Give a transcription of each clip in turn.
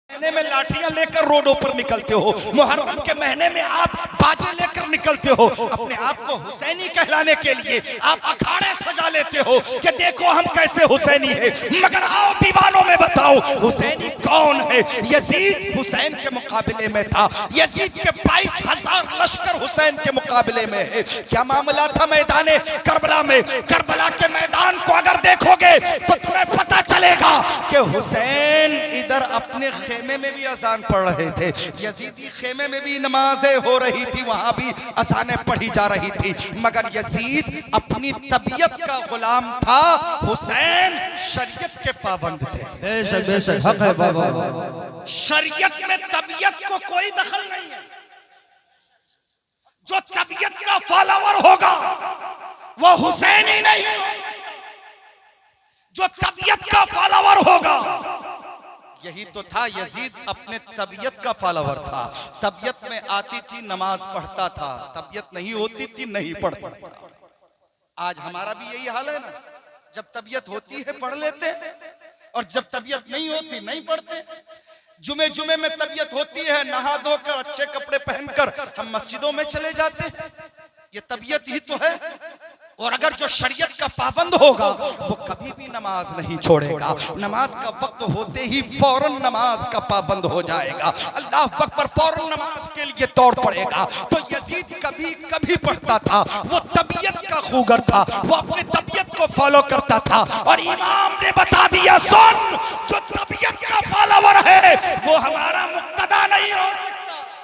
महीने में लाठियां लेकर रोडों पर निकलते हो, मुहर्रम के महीने में आप बाजे लेकर निकलते हो, अपने आप को हुसैनी कहलाने के लिए आप अखाड़े सजा लेते हो कि देखो हम कैसे हुसैनी है। मगर आओ दीवानों में बताओ हुसैनी कौन है? यजीद हुसैन के मुकाबले में था, यजीद के 22,000 लश्कर हुसैन के मुकाबले में है। क्या मामला था मैदान करबला में? करबला के मैदान को अगर देखोगे तो तुम्हें पता चलेगा कि हुसैन इधर अपने खेमे में भी अजान पढ़ रहे थे, यजीदी खेमे में भी नमाजें हो रही थी, वहां भी अजानें पढ़ी जा रही थी। मगर यजीद अपनी तबीयत का गुलाम था, हुसैन शरीयत के पाबंद थे। बेशक हक है बाबा। शरीयत में तबीयत को कोई दखल नहीं है। जो तबीयत का फॉलोवर होगा वो हुसैन ही नहीं, जो तबीयत का फॉलोवर होगा। यही तो था, यजीद अपने तबीयत का फॉलोवर था। तबीयत में आती थी नमाज पढ़ता था, तबीयत नहीं होती थी नहीं पढ़ता था। आज हमारा भी यही हाल है ना, जब तबीयत होती है पढ़ लेते और जब तबीयत नहीं होती नहीं पढ़ते। जुमे जुमे में तबीयत होती है, नहा धोकर अच्छे कपड़े पहनकर हम मस्जिदों में चले जाते हैं, ये तबीयत ही तो है। और अगर जो शरीयत का पाबंद होगा वो कभी भी नमाज नहीं छोड़ेगा, नमाज का वक्त होते ही फौरन नमाज का पाबंद हो जाएगा, अल्लाह अकबर फौरन नमाज के लिए दौड़ पड़ेगा। तो यजीद कभी कभी पढ़ता था, वो तबीयत का खूगर था, वो अपनी तबीयत को फॉलो करता था। और इमाम ने बता दिया, सुन, जो तबीयत का फॉलोवर है वो हमारा मुक्तदा नहीं हो सकता।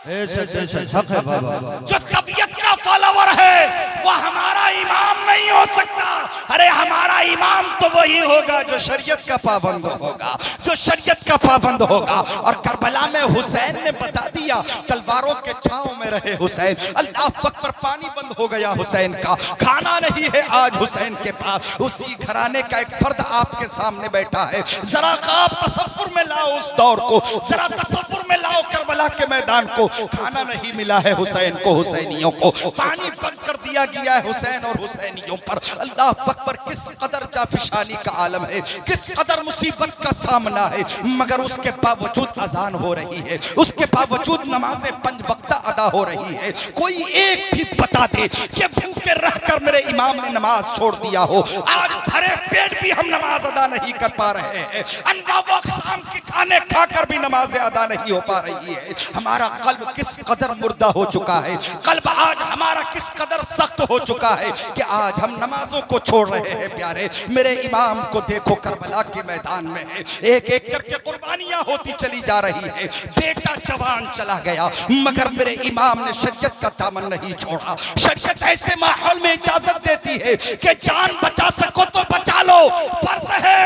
हक है बाबा। जो तबीयत का फॉलोवर है वो हमारा इमाम नहीं हो सकता। अरे हमारा इमाम तो वही होगा जो शरीयत का पाबंद होगा, जो शरीयत का पाबंद होगा। और करबला में हुसैन ने बता दिया, तलवारों के छांव में रहे हुसैन, अल्लाह अकबर, पानी बंद हो गया हुसैन का, खाना नहीं है आज हुसैन के पास। उसी घराने का एक फर्द आपके सामने बैठा है, जरा आप तसव्वुर में लाओ उस दौर को, जरा तसव्वुर में लाओ करबला के मैदान को। खाना नहीं मिला है हुसैन को, हुसैनियों को पानी बंद कर दिया गया है हुसैन और हुसैनियों पर। अल्लाह अकबर, किस कदर जाफिशानी का आलम है, किस कदर मुसीबत का सामना है। मगर उसके बावजूद अजान हो रही है, उसके बावजूद नमाजें 5 वक्ता अदा हो रही है। कोई एक भी बता दे कि भूखे रहकर मेरे इमाम ने नमाज छोड़ दिया हो। आज भरे पेट भी हम नमाज अदा नहीं कर पा रहे हैं, अंडा शाम के खाने खाकर भी नमाजें अदा नहीं हो पा रही है। हमारा कल्ब किस कदर मुर्दा हो चुका है, कल्ब आज हमारा किस कदर सख्त हो चुका है कि आज हम नमाजों को छोड़ रहे हैं। प्यारे मेरे इमाम को देखो, करबला के मैदान में है, एक एक करके कुर्बानियां होती चली जा रही है। बेटा जवान चला गया मगर मेरे इमाम ने शरीयत का दामन नहीं छोड़ा। शरीयत ऐसे माहौल में इजाजत देती है कि जान बचा सको तो बचा लो, फर्ज है।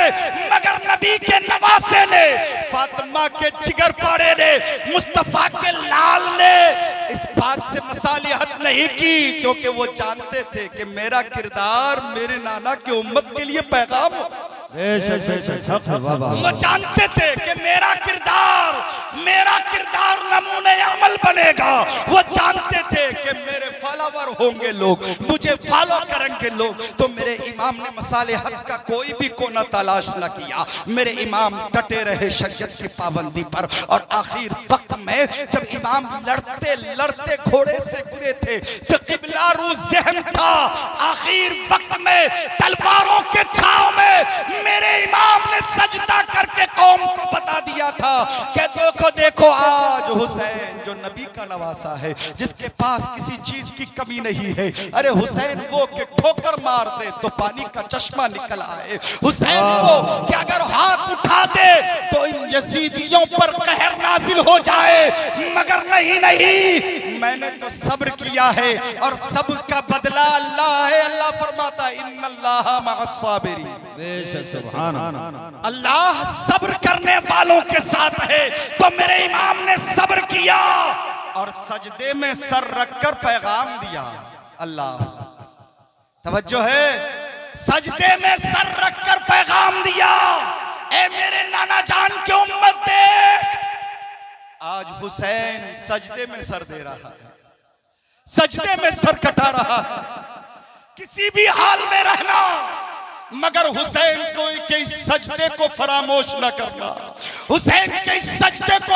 मगर नबी के नवासे ने, फातिमा के जिगर पाड़े ने, मुस्तफा के लाल ने इस बात से मसालिहत नहीं की, क्योंकि वो जानते थे कि मेरा किरदार मेरे नाना की उम्मत के लिए पैगाम हो। वो जानते थे कि मेरा किरदार नमूने अमल बनेगा। वो जानते थे कि मेरे फॉलोवर होंगे लोग, मुझे फॉलो करेंगे लोग। तो मेरे इमाम ने मसालिहत का कोई भी कोना तलाश न किया, मेरे इमाम डटे रहे शरीयत की पाबंदी पर। और आखिर वक्त में जब इमाम लड़ते लड़ते घोड़े से गिरे थे तो किबला रू ज़हन था, आखिर वक्त में तलवारों के छाव में मेरे इमाम ने सजदा करके कौम को बता दिया था कि देखो आज हुसैन जो नबी का नवासा है, जिसके पास किसी चीज की कमी नहीं है। अरे हुसैन वो कि ठोकर मार दे तो पानी का चश्मा निकल आए, हुसैन वो कि अगर हाथ उठा दे तो इन यजीदियों पर कहर नाजिल हो जाए। मगर नहीं, मैंने तो सब्र किया है और सब्र का बदला अल्लाह है। अल्लाह फरमाता है इन्नल्लाह मअस्साबिरीन, अल्लाह सब्र करने वालों के साथ है। तो मेरे इमाम ने सब्र किया और सजदे में सर रखकर पैगाम दिया। अल्लाह, तवज्जो है, सजदे में सर रखकर पैगाम दिया, ए मेरे नाना जान की उम्मत देख, आज हुसैन सजदे में सर दे रहा है, सजदे में सर कटा रहा है। किसी भी हाल में रहना मगर हुसैन को के इस सजदे को फरामोश न करना, हुसैन के इस सजदे को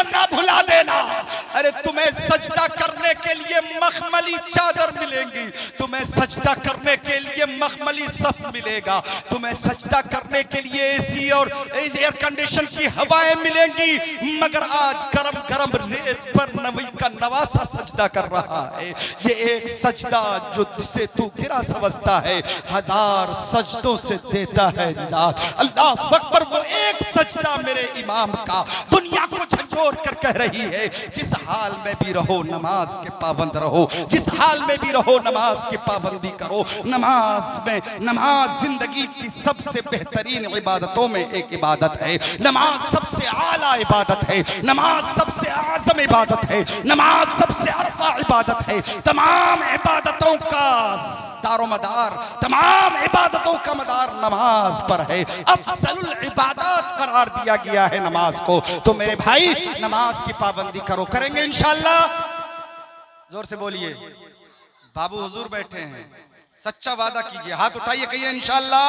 मिलेगा, तुम्हें सजदा करने के लिए एसी और एयर कंडीशन की हवाएं मिलेंगी, मगर आज गरम गरम रेत पर नबी का नवासा सजदा कर रहा है। ये एक सजदा जो जिसे तू गिरा समझता है, हजार सजदों से देता है निजात। अल्लाह अकबर, वो एक सजदा मेरे इमाम का दुनिया को झंझोर कर कह रही है, जिस हाल में भी रहो नमाज के पाबंद रहो, जिस हाल में भी रहो नमाज की पाबंदी करो। नमाज जिंदगी की सबसे बेहतरीन इबादतों में एक इबादत है। नमाज सबसे आला इबादत है, नमाज सबसे आज़म इबादत है, नमाज सबसे अरफा इबादत है। तमाम इबादतों का दारोमदार, तमाम इबादतों का मदार नमाज पर है। अफजलुल इबादत करार दिया गया है नमाज को। तो मेरे भाई, नमाज की पाबंदी करो, करेंगे इंशाअल्लाह। जोर से बोलिए। बाबू हुजूर बैठे हैं, सच्चा वादा कीजिए, हाथ उठाइए, कहिए इंशाअल्लाह।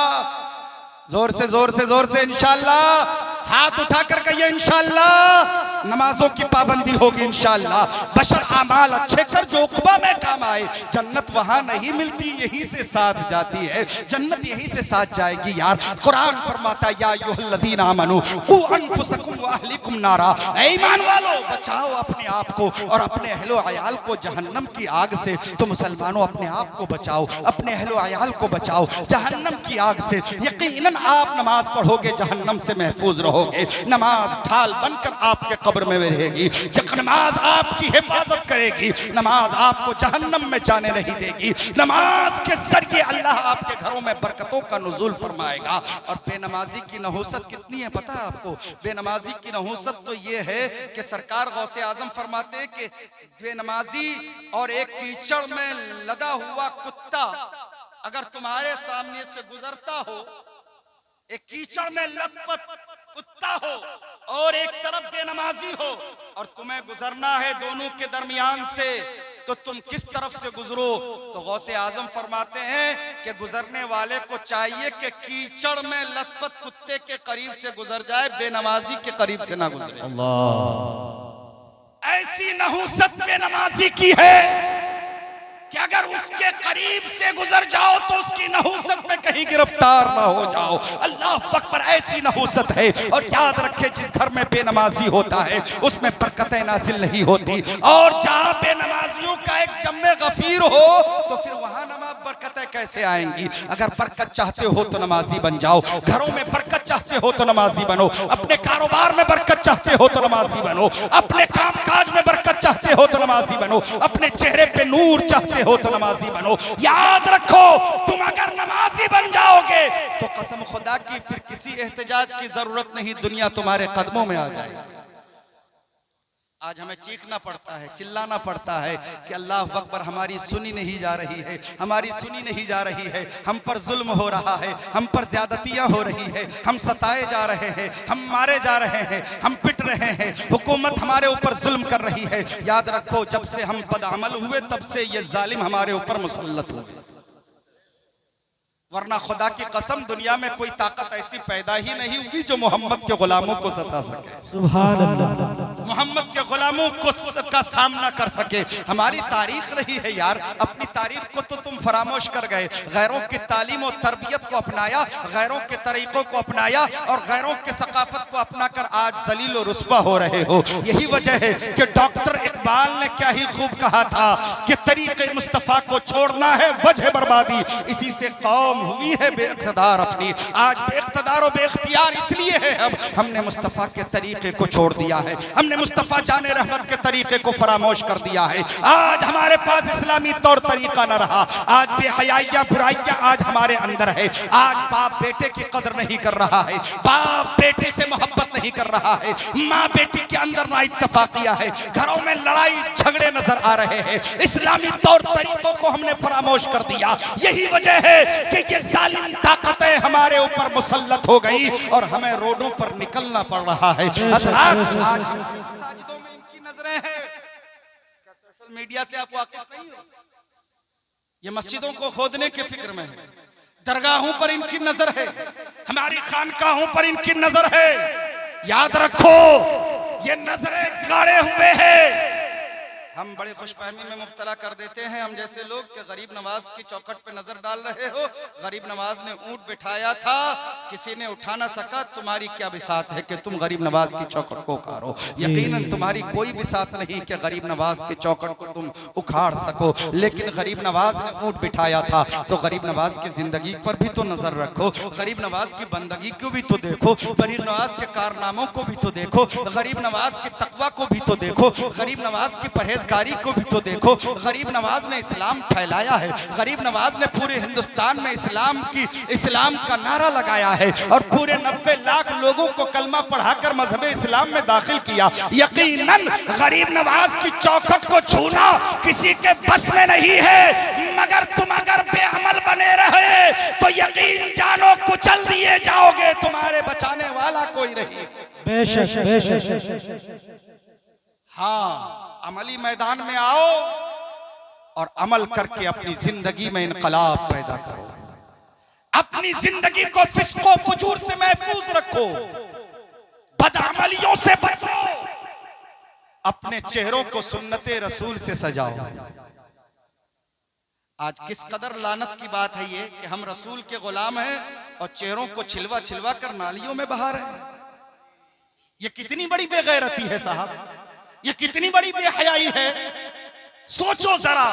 जोर से जोर से जोर से इंशाअल्लाह। हाथ उठाकर कहिए इंशाअल्लाह। नमाजों की पाबंदी होगी इंशाअल्लाह। बशर अमाल अच्छे कर जो उक़बा में काम आए। जन्नत वहां नहीं मिलती, यहीं से साथ जाती है। जन्नत यहीं से साथ जाएगी यार। कुरान फरमाता है, या अय्युहल्लज़ीना आमनू क़ू अनफुसकुम व अहलिकुम नारा, ऐ ईमान वालों, बचाओ अपने आप को और अपने अहलो अयाल को जहन्नम की आग से। तो मुसलमानों, अपने आप को बचाओ, अपने अहलो अयाल को बचाओ जहन्नम की आग से। यकीनन आप नमाज पढ़ोगे, जहन्नम से महफूज रहोगे। नमाज ढाल बनकर आपके कब्र में रहेगी। नमाज आपकी हिफाजत करेगी, नमाज आपको जहन्नम में जाने नहीं देगी। नमाज के जरिए अल्लाह आपके घरों में बरकतों का नुज़ूल फरमाएगा। और बेनमाजी की नहुसत कितनी है पता है आपको? बेनमाजी की नहुसत तो ये है कि सरकार गौसे आजम फरमाते हैं कि बेनमाजी और एक कीचड़ में लदा हुआ कुत्ता अगर तुम्हारे सामने से गुजरता हो, एक कीचड़ में लथपथ कुत्ता हो और एक तरफ बेनमाजी हो और तुम्हें गुजरना है दोनों के दरमियान से, तो तुम किस तरफ से गुजरो? तो गौसे आजम फरमाते हैं कि गुजरने वाले को चाहिए कि कीचड़ में लथपथ कुत्ते के करीब से गुजर जाए, बेनमाजी के करीब से ना गुजरे। अल्लाह, ऐसी नहुसत बेनमाजी की है कि अगर उसके करीब से गुजर जाओ तो उसकी नहुसत में कहीं गिरफ्तार ना हो जाओ। अल्लाह अकबर, ऐसी नहुसत है। और याद रखे, जिस घर में बेनमाजी होता है उसमें बरकतें नाजिल नहीं होती। और जहां बेनमाजियों का एक जम्मे गफीर हो तो फिर वहां नमाज बरकतें कैसे आएंगी? अगर बरकत चाहते हो तो नमाजी बन जाओ, घरों में बरकत चाहते हो तो नमाजी बनो, अपने कारोबार में बरकत चाहते हो तो नमाजी बनो, अपने काम काज में बरकत चाहते हो तो नमाजी बनो, अपने चेहरे पे नूर चाहते हो तो नमाजी बनो। याद रखो, तुम अगर नमाजी बन जाओगे तो कसम खुदा की फिर किसी एहतजाज की जरूरत नहीं, दुनिया तुम्हारे कदमों में आ जाएगी। आज हमें चीखना पड़ता है, चिल्लाना पड़ता है कि अल्लाह अकबर, हमारी सुनी नहीं जा रही है, हमारी सुनी नहीं जा रही है, हम पर जुल्म हो रहा है, हम पर ज्यादतियां हो रही है, हम सताए जा रहे हैं, हम मारे जा रहे हैं, हम पिट रहे हैं, हुकूमत हमारे ऊपर जुल्म कर रही है। याद रखो, जब से हम बदअमल हुए तब से ये जालिम हमारे ऊपर मुसल्लत हुए, वरना खुदा की कसम दुनिया में कोई ताकत ऐसी पैदा ही नहीं हुई जो मोहम्मद के गुलामों को सता सके, सुभान अल्लाह, मोहम्मद के गुलामों को का सामना कर सके। हमारी तारीख रही है यार, अपनी तारीख को तो तुम फरामोश कर गए। गैरों की तालीम और तरबियत को अपनाया, गैरों के तरीकों को अपनाया और गैरों के सकाफत को अपनाकर आज जलील और रुस्वा हो रहे हो। यही वजह है कि डॉक्टर इकबाल ने क्या ही खूब कहा था कि तरीके मुस्तफा को छोड़ना है वजह बर्बादी, इसी से कौम हुई है बेइख्तियार अपनी। आज बेइख्तियार और बेइख्तियार इसलिए है हमने मुस्तफा के तरीके को छोड़ दिया है, हमने मुस्तफा जाने रहमत के तरीके को फरामोश कर दिया है। आज हमारे पास इस्लामी तौर तरीका न रहा, आज बेहयाइयां बुराइयां आज हमारे अंदर है। आज बाप बेटे की कदर नहीं कर रहा है, बाप बेटे से मोहब्बत नहीं कर रहा है, माँ बेटी के अंदर ना इत्तफाकिया है, घरों में लड़ाई झगड़े नजर आ रहे हैं, इस्लामी तौर तरीकों को हमने फरामोश कर दिया। यही वजह है कि ये जालिम ताकतें हमारे ऊपर मुसल्लत हो गई और हमें रोडों पर निकलना पड़ रहा है। आज मस्जिदों में इनकी नजरें हैं, क्या सोशल मीडिया से आप वाकिफ नहीं हो? ये मस्जिदों को खोदने के फिक्र में है, दरगाहों पर इनकी नजर है, हमारी खानकाहों पर इनकी नजर है। याद रखो, ये नजरें गाड़े हुए हैं, हम बड़े खुशफहमी में मुब्तला कर देते हैं हम जैसे लोग कि गरीब नवाज की चौखट पे नजर डाल रहे हो। गरीब नवाज ने ऊंट बिठाया था, किसी ने उठा ना सका। तुम्हारी क्या बिसात है कि तुम गरीब नवाज की चौखट को उखाड़ो? यकीनन तुम्हारी कोई बिसात नहीं कि गरीब नवाज की चौखट को तुम उखाड़ सको। लेकिन गरीब नवाज ने ऊंट बिठाया था तो गरीब नवाज की जिंदगी पर भी तो नजर रखो, गरीब नवाज की बंदगी को भी तो देखो, गरीब नवाज के कारनामों को भी तो देखो, गरीब नवाज के तकवा को भी तो देखो, गरीब नवाज की परहेजगारी को भी तो देखो। गरीब नवाज ने इस्लाम फैलाया है, गरीब नवाज ने पूरे हिंदुस्तान में इस्लाम का नारा लगाया है और पूरे 90 लाख लोगों को कलमा पढ़ाकर मजहब इस्लाम में दाखिल किया। यकीनन गरीब नवाज की चौखट को छूना किसी के बस में नहीं है, मगर तुम अगर बेअमल बने रहे तो यकीन जानो कुचल दिए जाओगे, तुम्हारे बचाने वाला कोई नहीं। बेशक बेशक। हाँ, अमली मैदान में आओ और अमल करके अपनी जिंदगी में इनकलाब पैदा करो, अपनी जिंदगी को फिस्को फुजूर से महफूज रखो, बदअमलियों से बचो, अपने चेहरों को सुन्नते रसूल से सजाओ। आज किस कदर लानत की बात है ये कि हम रसूल के गुलाम हैं और चेहरों को छिलवा छिलवा कर नालियों में बहा रहे हैं। ये कितनी बड़ी बेगैरती है साहब, ये कितनी बड़ी बेहयाई है। सोचो जरा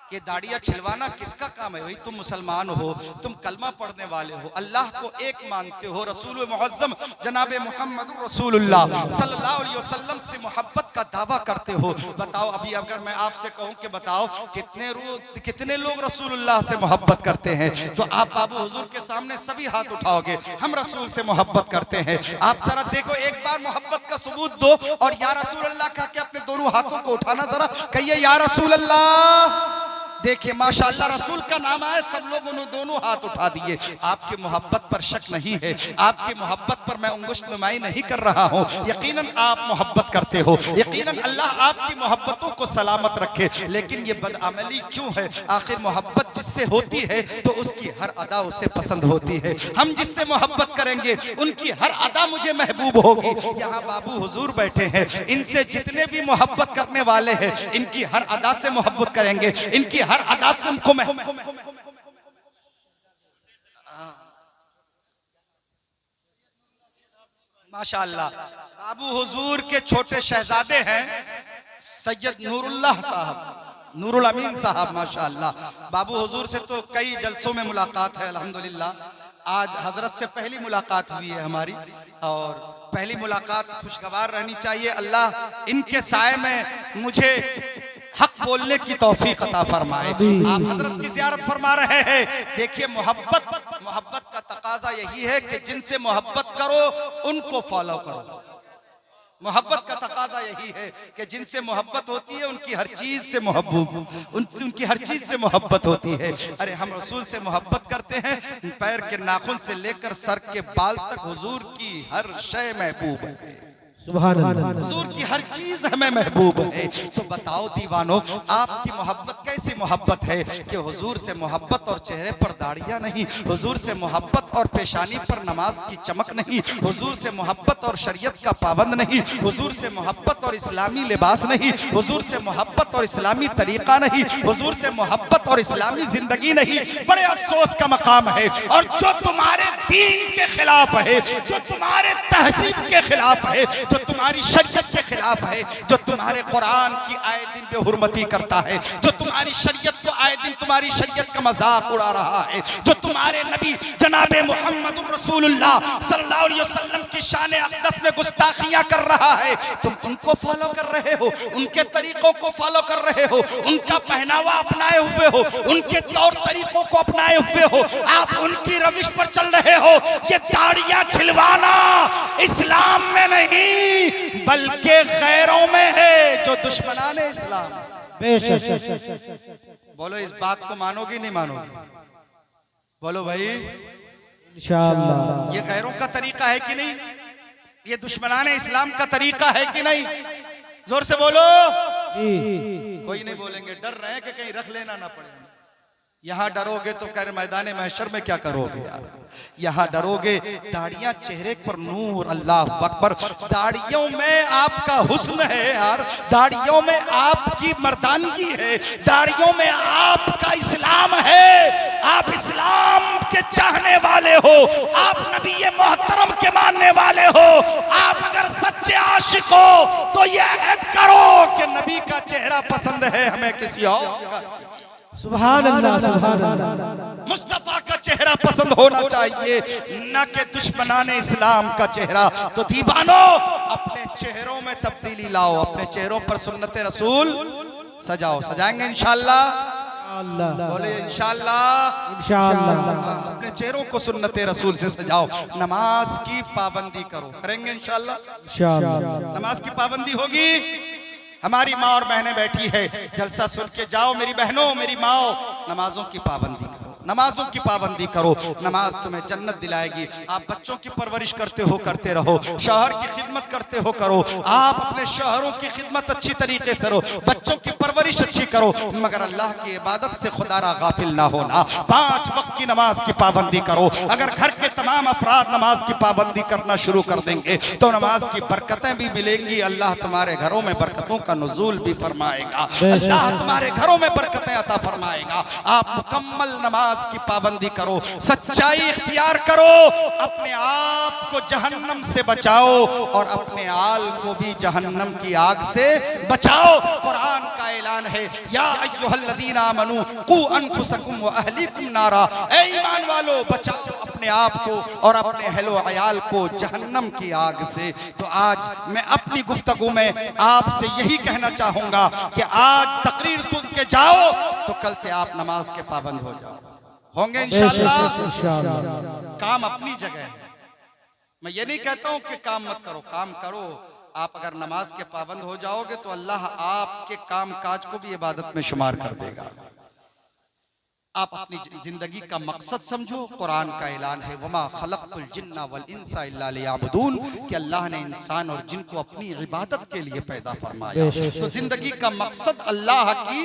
कि दाढ़ियां छिलवाना किसका काम है? भाई तुम मुसलमान हो, तुम कलमा पढ़ने वाले हो, अल्लाह को एक मानते हो, रसूल मुअज्जम जनाब मोहम्मद रसूलुल्लाह सल्लल्लाहु अलैहि वसल्लम से मोहब्बत का दावा करते हो। बताओ, अभी अगर मैं आपसे कहूं कि बताओ कितने लोग रसूलुल्लाह से मोहब्बत करते हैं, तो आप बाबू हुजूर के सामने सभी हाथ उठाओगे, हम रसूल से मोहब्बत करते हैं। आप जरा देखो, एक बार मोहब्बत का सबूत दो और या रसूल अल्लाह कह के अपने दोनों हाथों को उठाना, जरा कहिए या रसूल अल्लाह। देखिए माशाअल्लाह, रसूल का नाम आया, सब लोगों ने दोनों हाथ उठा दिए। आपकी मोहब्बत पर शक नहीं है, आपकी मोहब्बत पर मैं उंगुश्त नुमाई नहीं कर रहा हूँ। यकीनन आप मोहब्बत करते हो, यकीनन अल्लाह आपकी मोहब्बतों को सलामत रखे। लेकिन ये बदअमली क्यों है? आखिर मोहब्बत जिससे होती है तो उसकी हर अदा उसे पसंद होती है। हम जिससे मोहब्बत करेंगे उनकी हर अदा मुझे महबूब होगी। यहाँ बाबू हुजूर बैठे हैं, इनसे जितने भी मोहब्बत करने वाले हैं इनकी हर अदा से मोहब्बत करेंगे, इनकी हर अदा से उनको माशाअल्लाह। बाबू हुजूर के छोटे शहजादे हैं सैयद नूरुल्लाह साहब, नूरुल अमीन साहब माशाअल्लाह। बाबू हुजूर से तो कई जलसों में मुलाकात है अल्हम्दुलिल्लाह। आज हजरत से पहली मुलाकात हुई है हमारी और पहली मुलाकात खुशगवार रहनी चाहिए। अल्लाह इनके साए में मुझे हक बोलने की तौफीक अता फरमाए। आप हजरत की ज़ियारत फरमा रहे हैं। देखिए मोहब्बत का तकाजा यही है कि जिनसे मोहब्बत करो उनको फॉलो करो। मोहब्बत का तकाजा यही है कि जिनसे मोहब्बत होती है उनकी हर चीज से उनकी हर चीज से मोहब्बत होती है। अरे हम रसूल से मोहब्बत करते हैं, पैर के नाखून से लेकर सर के बाल तक हुजूर की हर शय महबूब है, सुभान अल्लाह। हुजूर की हर चीज हमें महबूब है। तो बताओ दीवानों, आपकी मोहब्बत कैसी मोहब्बत है कि हुजूर से मोहब्बत और चेहरे पर दाढ़ियां नहीं, हुजूर से मोहब्बत और पेशानी पर नमाज की चमक नहीं, हुजूर से मोहब्बत और शरीयत का पाबंद नहीं, हुजूर से मोहब्बत और इस्लामी लिबास नहीं, हुजूर से मोहब्बत और इस्लामी तरीका नहीं, हुजूर से मोहब्बत और इस्लामी जिंदगी नहीं। बड़े अफसोस का मकाम है। और जो तुम्हारे दीन के खिलाफ है, जो तुम्हारे तहजीब के खिलाफ है, जो तुम्हारी शरीयत के खिलाफ है, जो तुम्हारे कुरान की आए दिन बेहुरमती करता है, जो तुम्हारी शरीयत को आए दिन तुम्हारी शरीयत का मजाक उड़ा रहा है, जो तुम्हारे नबी जनाबे मोहम्मद रसूलुल्लाह सल्लल्लाहु अलैहि वसल्लम की शान अक़दस में गुस्ताखियां कर रहा है, तुम उनको फॉलो कर रहे हो, उनके तरीकों को फॉलो कर रहे हो, उनका पहनावा अपनाए हुए हो, उनके तौर तरीकों को अपनाए हुए हो, आप उनकी रविश पर चल रहे हो। ये दाढ़ियां छिलवाना इस्लाम में नहीं बल्कि गैरों में है जो दुश्मनाने इस्लाम। बोलो इस बात को मानोगे नहीं मानोगे? बोलो भाई इंशाअल्लाह। ये गैरों का तरीका है कि नहीं? ये दुश्मनाने इस्लाम का तरीका है कि नहीं? जोर से बोलो। कोई नहीं बोलेंगे, डर रहे हैं कि कहीं रख लेना ना पड़े। यहाँ डरोगे तो कह रहे मैदान महशर में क्या करोगे यार। यहाँ डरोगे, दाढ़ियां चेहरे पर नूर, अल्लाह अकबर। दाढ़ियों में आपका हुस्न है यार, दाढ़ियों में आपकी मर्दानगी है, दाढ़ियों में आपका इस्लाम है। आप इस्लाम के चाहने वाले हो, आप नबी मोहतरम के मानने वाले हो। आप अगर सच्चे आशिक हो तो ये ऐद करो कि नबी का चेहरा पसंद है, हमें किसी और का। सुभान अल्लाह, सुभान अल्लाह। मुस्तफा का चेहरा पसंद होना चाहिए, न कि दुश्मनाने इस्लाम का चेहरा। तो दीवानो अपने चेहरों में तब्दीली लाओ, अपने चेहरों पर सुन्नत रसूल सजाओ। सजाएंगे इंशाअल्लाह, बोले इंशाअल्लाह, इंशाअल्लाह। अपने चेहरों को सुन्नत रसूल से सजाओ। नमाज की पाबंदी करो, करेंगे इंशाअल्लाह। इंशाअल्लाह। नमाज की पाबंदी होगी। हमारी माँ और बहनें बैठी है, जलसा सुन के जाओ मेरी बहनों, मेरी माओ। नमाजों की पाबंदी करो, नमाजों की पाबंदी करो। नमाज तुम्हें जन्नत दिलाएगी। आप बच्चों की परवरिश करते हो, करते रहो। शौहर की खिदमत करते हो, करो। आप अपने शौहरों की खिदमत अच्छी तरीके से करो, बच्चों की परवरिश अच्छी करो, मगर अल्लाह की इबादत से खुदारा गाफिल ना होना। 5 वक्त की नमाज की पाबंदी करो। अगर घर के तमाम अफराद नमाज की पाबंदी करना शुरू कर देंगे तो नमाज की बरकतें भी मिलेंगी। अल्लाह तुम्हारे घरों में बरकतों का नुज़ूल भी फरमाएगा, अल्लाह तुम्हारे घरों में बरकतें अता फरमाएगा। आप मुकम्मल नमाज की पाबंदी करो, सच्चाई इख्तियार करो, अपने आप को जहन्नम से बचाओ और अपने आल को भी जहन्नम की आग से बचाओ। कुरान का ऐलान है, या अय्युहल्लज़ीना आमनू कू अनफुसकुम व अहलीकुम नारा। ए ईमान वालो, बचाओ अपने आप को और अपने अहलो अयाल को जहन्नम की आग से। तो आज मैं अपनी गुफ्तगू में आपसे यही कहना चाहूंगा कि आज तकरीर सुन के जाओ तो कल से आप नमाज के पाबंद हो जाओ, होंगे इंशाअल्लाह। इंशाअल्लाह। काम अपनी जगह है, मैं ये नहीं कहता हूं कि काम मत करो, काम करो। आप अगर नमाज के पाबंद हो जाओगे तो अल्लाह आपके काम काज को भी इबादत में शुमार कर देगा। आप अपनी जिंदगी का मकसद समझो। कुरान का ऐलान है, वमा खलक़तुल जिन्ना वल इंसा इल्ला लियअबुदून, कि अल्लाह ने इंसान और जिन को अपनी इबादत के लिए पैदा फरमाया। तो जिंदगी का मकसद अल्लाह की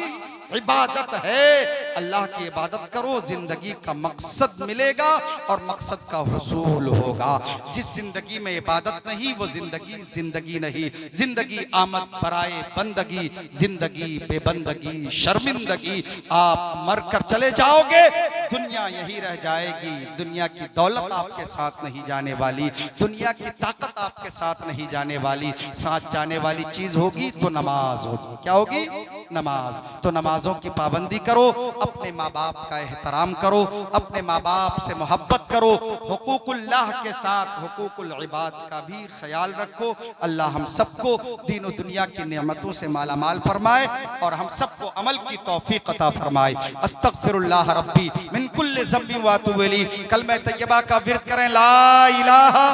इबादत है। अल्लाह की इबादत करो, जिंदगी का मकसद मिलेगा और मकसद का हुसूल होगा। जिस जिंदगी में इबादत नहीं वो जिंदगी जिंदगी नहीं। जिंदगी आमद बराए बंदगी, जिंदगी बेबंदगी शर्मिंदगी। आप मर कर चले जाओगे, दुनिया यही रह जाएगी। दुनिया की दौलत आपके साथ नहीं जाने वाली, दुनिया की ताकत आपके साथ नहीं जाने वाली। साथ जाने वाली चीज होगी तो नमाज होगी। क्या होगी? नमाज। तो नमाजों की पाबंदी करो, अपने माँ बाप का एहतराम करो, अपने माँ बाप से मोहब्बत करो, हुकूकुल्लाह के साथ हुकूकुल इबाद का भी ख्याल रखो। अल्लाह हम सबको दीन और दुनिया की नेमतों से मालामाल फरमाए और हम सबको अमल की तौफीक अता फरमाए। अस्तगफिरुल्लाह रब्बी मिन कुल्लि ज़ंबिन व अतूबु इलैह। कलमा तय्यबा का विर्द करें, ला इलाहा,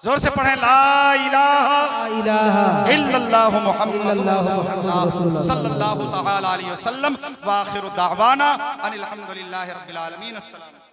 जोर से पढ़ें, ला इलाहा इल्लल्लाहु मुहम्मदुर रसूलुल्लाह सल्लल्लाहु तआला अलैहि वसल्लम। व आखिरु दावाना अनिल हम्दुलिल्लाहि रब्बिल आलमीन। अस्सलाम।